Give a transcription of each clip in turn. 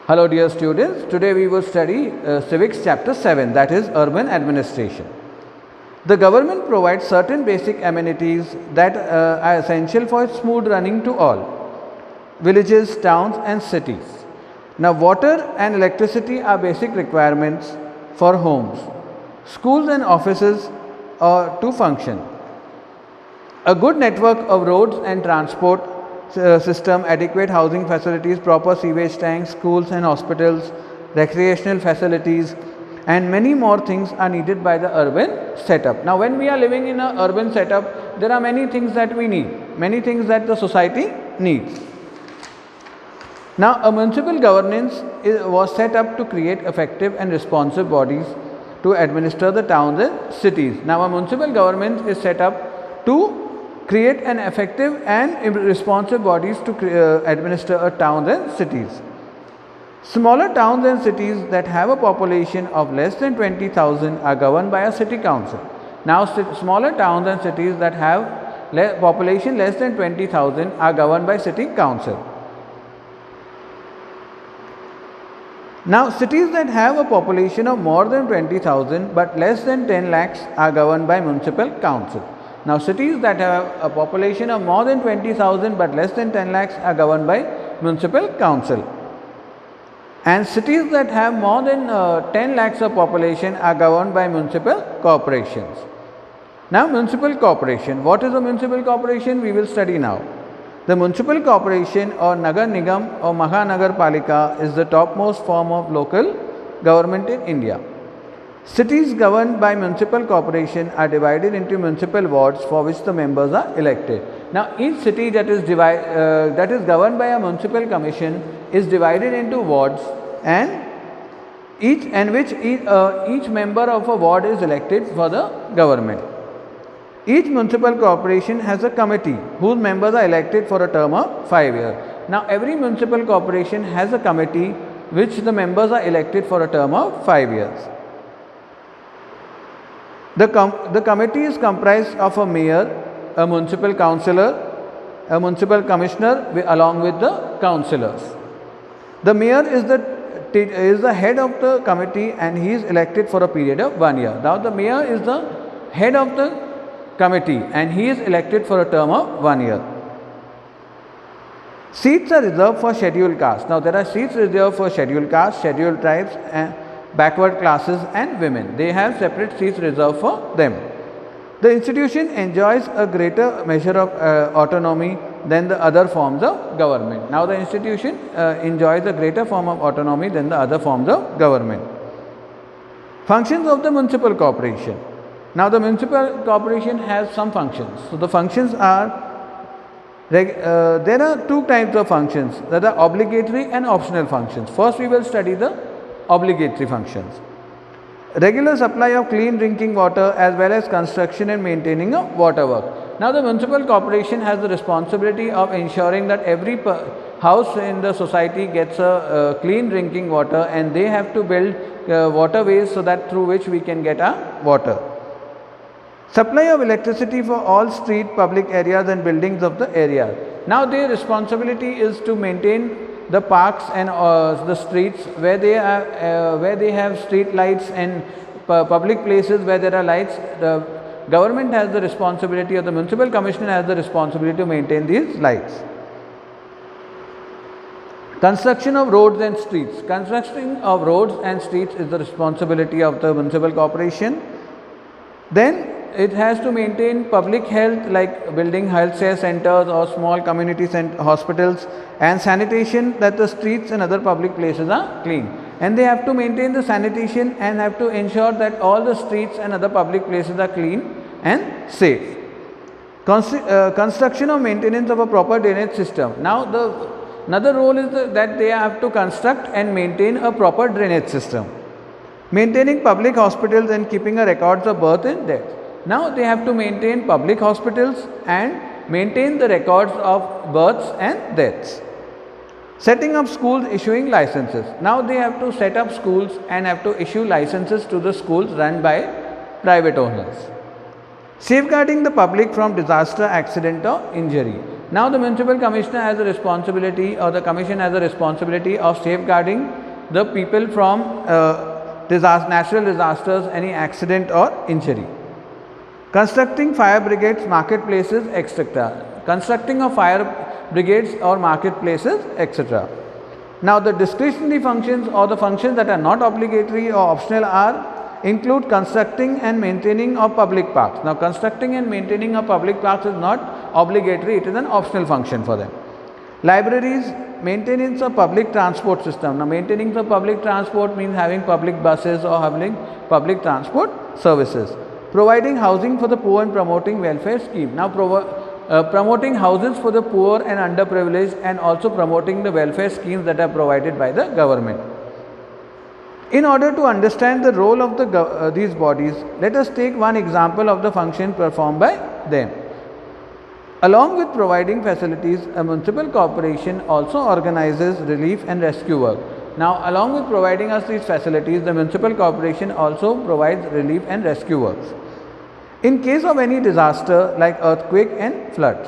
Hello dear students, today we will study Civics chapter 7, that is urban administration. The government provides certain basic amenities that are essential for smooth running to all villages, towns and cities. Now water and electricity are basic requirements for homes. Schools and offices are to function. A good network of roads and transport system, adequate housing facilities, proper sewage tanks, schools and hospitals, recreational facilities and many more things are needed by the urban setup. Now when we are living in an urban setup, there are many things that we need, many things that the society needs. Now a municipal governance was set up to create effective and responsive bodies to administer the towns and cities. Now a municipal government is set up to create an effective and responsive bodies to administer a towns and cities. Smaller towns and cities that have a population of less than 20,000 are governed by a city council. Now smaller towns and cities that have population less than 20,000 are governed by city council. Now cities that have a population of more than 20,000 but less than 10 lakhs are governed by municipal council. Now cities that have a population of more than 20,000 but less than 10 lakhs are governed by municipal council. And cities that have more than 10 lakhs of population are governed by municipal corporations. Now municipal corporation. What is a municipal corporation? We will study now. The municipal corporation or Nagar Nigam or Mahanagar Palika is the topmost form of local government in India. Cities governed by municipal corporation are divided into municipal wards for which the members are elected. Now each city that is governed by a municipal commission is divided into wards and each member of a ward is elected for the government. Each municipal corporation has a committee whose members are elected for a term of 5 years. Now every municipal corporation has a committee which the members are elected for a term of 5 years. The committee is comprised of a mayor, a municipal councillor, a municipal commissioner along with the councillors. The mayor is the head of the committee and he is elected for a period of 1 year. Now the mayor is the head of the committee and he is elected for a term of 1 year. Seats are reserved for scheduled castes. Now there are seats reserved for scheduled castes, scheduled tribes and backward classes and women. They have separate seats reserved for them. The institution enjoys a greater measure of autonomy than the other forms of government. Now the institution enjoys a greater form of autonomy than the other forms of government. Functions of the municipal corporation. Now the municipal corporation has some functions. So the functions are, there are two types of functions, that are obligatory and optional functions. First we will study the obligatory functions. Regular supply of clean drinking water as well as construction and maintaining of water work. Now the municipal corporation has the responsibility of ensuring that every house in the society gets a clean drinking water and they have to build waterways so that through which we can get our water. Supply of electricity for all street, public areas and buildings of the area. Now their responsibility is to maintain the parks and the streets where they have street lights and public places where there are lights. The government has the responsibility, or the municipal commissioner has the responsibility to maintain these lights. Construction of roads and streets. Construction of roads and streets is the responsibility of the municipal corporation. Then it has to maintain public health, like building health care centers or small community hospitals, and sanitation, that the streets and other public places are clean. And they have to maintain the sanitation and have to ensure that all the streets and other public places are clean and safe. Construction or maintenance of a proper drainage system. Now another role is that they have to construct and maintain a proper drainage system. Maintaining public hospitals and keeping a records of birth and death. Now they have to maintain public hospitals and maintain the records of births and deaths. Setting up schools, issuing licenses. Now they have to set up schools and have to issue licenses to the schools run by private owners. Safeguarding the public from disaster, accident or injury. Now the municipal commissioner has a responsibility, or the commission has a responsibility of safeguarding the people from natural disasters, any accident or injury. Constructing fire brigades, marketplaces, etc. Constructing of fire brigades or marketplaces, etc. Now the discretionary functions, or the functions that are not obligatory or optional, include constructing and maintaining of public parks. Now constructing and maintaining of public parks is not obligatory, it is an optional function for them. Libraries, maintenance of public transport system. Now maintaining the public transport means having public buses or having public transport services. Providing housing for the poor and promoting welfare scheme. Now promoting houses for the poor and underprivileged, and also promoting the welfare schemes that are provided by the government. In order to understand the role of these bodies, let us take one example of the function performed by them. Along with providing facilities, a municipal corporation also organizes relief and rescue work. Now, along with providing us these facilities, the municipal corporation also provides relief and rescue works. In case of any disaster like earthquake and floods.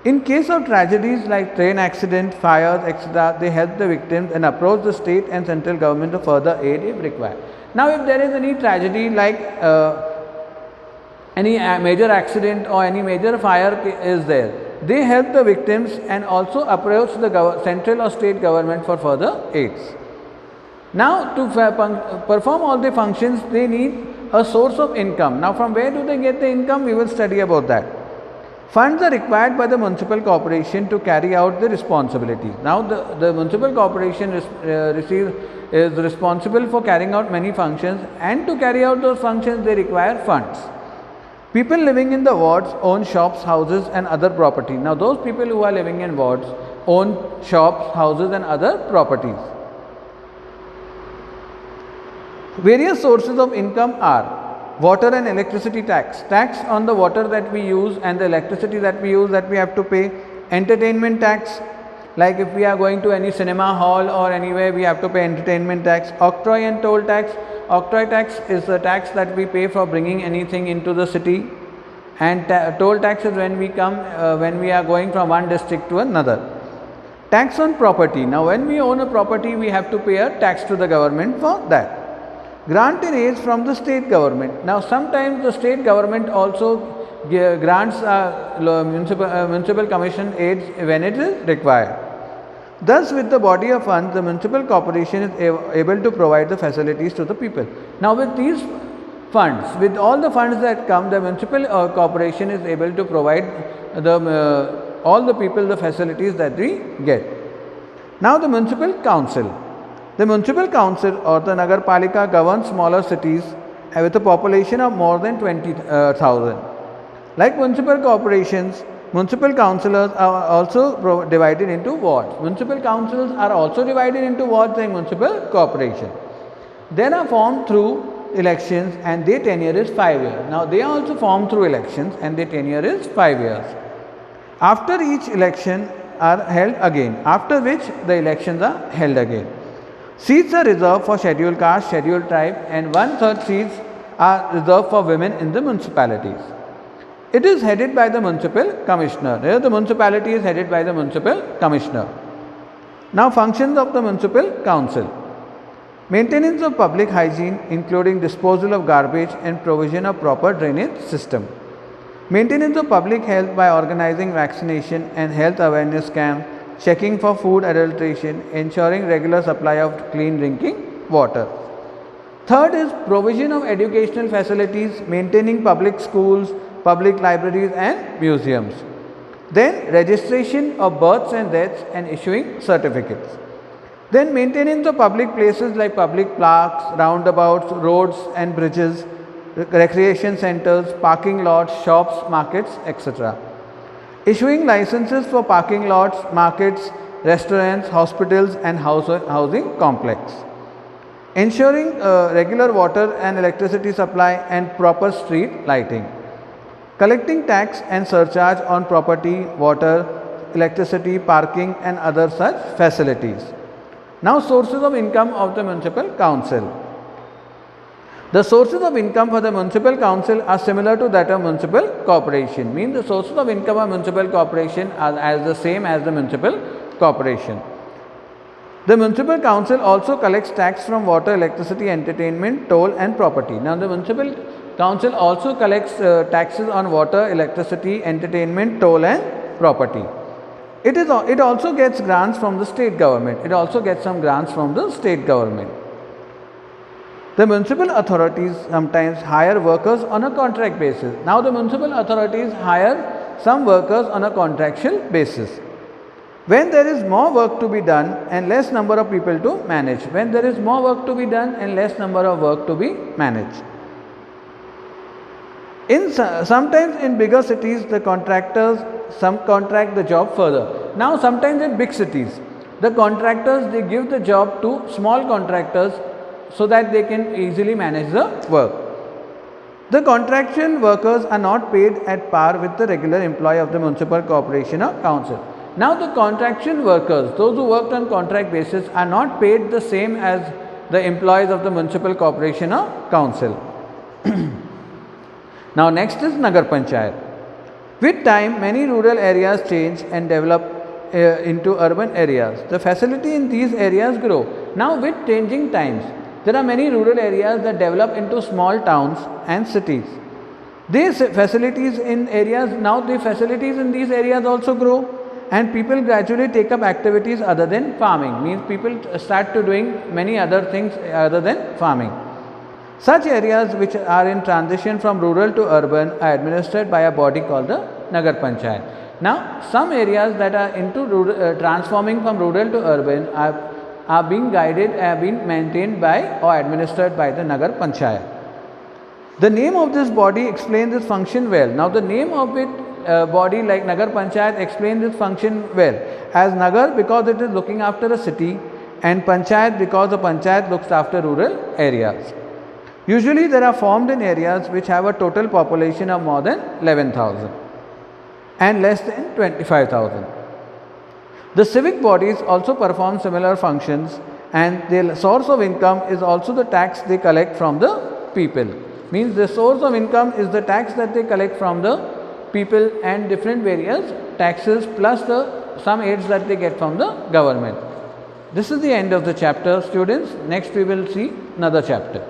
In case of tragedies like train accident, fires, etc., they help the victims and approach the state and central government to further aid if required. Now, if there is any tragedy like any major accident or any major fire is there, they help the victims and also approach the central or state government for further aids. Now, to perform all the functions, they need a source of income. Now, from where do they get the income? We will study about that. Funds are required by the municipal corporation to carry out the responsibility. Now, the municipal corporation is responsible for carrying out many functions, and to carry out those functions, they require funds. People living in the wards own shops, houses and other property. Now, those people who are living in wards own shops, houses and other properties. Various sources of income are water and electricity tax. Tax on the water that we use and the electricity that we use, that we have to pay. Entertainment tax, like if we are going to any cinema hall or anywhere, we have to pay entertainment tax. Octroi and toll tax. Octroi tax is the tax that we pay for bringing anything into the city, and toll tax is when we are going from one district to another. Tax on property. Now, when we own a property, we have to pay a tax to the government for that. Grant and aids from the state government. Now, sometimes the state government also grants municipal commission aids when it is required. Thus, with the body of funds, the municipal corporation is able to provide the facilities to the people. Now, with these funds, with all the funds that come, the municipal corporation is able to provide all the people the facilities that we get. Now, the municipal council. The municipal council or the Nagar Palika governs smaller cities with a population of more than 20,000. Like municipal corporations, municipal councillors are also divided into wards. Municipal councils are also divided into wards like municipal corporation. They are formed through elections and their tenure is 5 years. Now, they are also formed through elections and their tenure is 5 years. After each election are held again, after which the elections are held again. Seats are reserved for scheduled caste, scheduled tribe, and 1/3 seats are reserved for women in the municipalities. It is headed by the municipal commissioner. Here the municipality is headed by the municipal commissioner. Now, functions of the municipal council. Maintenance of public hygiene, including disposal of garbage and provision of proper drainage system. Maintenance of public health by organizing vaccination and health awareness camp, checking for food adulteration, ensuring regular supply of clean drinking water. Third is provision of educational facilities, maintaining public schools, public libraries and museums. Then registration of births and deaths and issuing certificates. Then maintenance of public places like public parks, roundabouts, roads and bridges, recreation centers, parking lots, shops, markets, etc. Issuing licenses for parking lots, markets, restaurants, hospitals and housing complex. Ensuring regular water and electricity supply and proper street lighting. Collecting tax and surcharge on property, water, electricity, parking and other such facilities. Now, sources of income of the municipal council. The sources of income for the municipal council are similar to that of municipal corporation. Means the sources of income of municipal corporation are as the same as the municipal corporation. The municipal council also collects tax from water, electricity, entertainment, toll and property. Now the municipal council also collects taxes on water, electricity, entertainment, toll and property. It also gets grants from the state government. It also gets some grants from the state government. The municipal authorities sometimes hire workers on a contract basis. Now the municipal authorities hire some workers on a contractual basis. When there is more work to be done and less number of people to manage. When there is more work to be done and less number of work to be managed. Sometimes in bigger cities, the contractors subcontract the job further. Now sometimes in big cities, the contractors, they give the job to small contractors so that they can easily manage the work. The contractual workers are not paid at par with the regular employee of the municipal corporation or council. Now the contractual workers, those who worked on contract basis, are not paid the same as the employees of the municipal corporation or council. Now next is Nagar Panchayat. With time, many rural areas change and develop into urban areas. The facility in these areas grow. Now with changing times, there are many rural areas that develop into small towns and cities. These facilities in areas, now the facilities in these areas also grow, and people gradually take up activities other than farming. Means people start to doing many other things other than farming. Such areas which are in transition from rural to urban are administered by a body called the Nagar Panchayat. Now some areas that are into transforming from rural to urban are being guided, are being maintained by or administered by the Nagar Panchayat. The name of this body explains this function well. Now the name of it body like Nagar Panchayat explains this function well. As Nagar because it is looking after a city, and Panchayat because the Panchayat looks after rural areas. Usually they are formed in areas which have a total population of more than 11,000 and less than 25,000. The civic bodies also perform similar functions, and their source of income is also the tax they collect from the people. Means the source of income is the tax that they collect from the people and different various taxes plus some aids that they get from the government. This is the end of the chapter, students. Next we will see another chapter.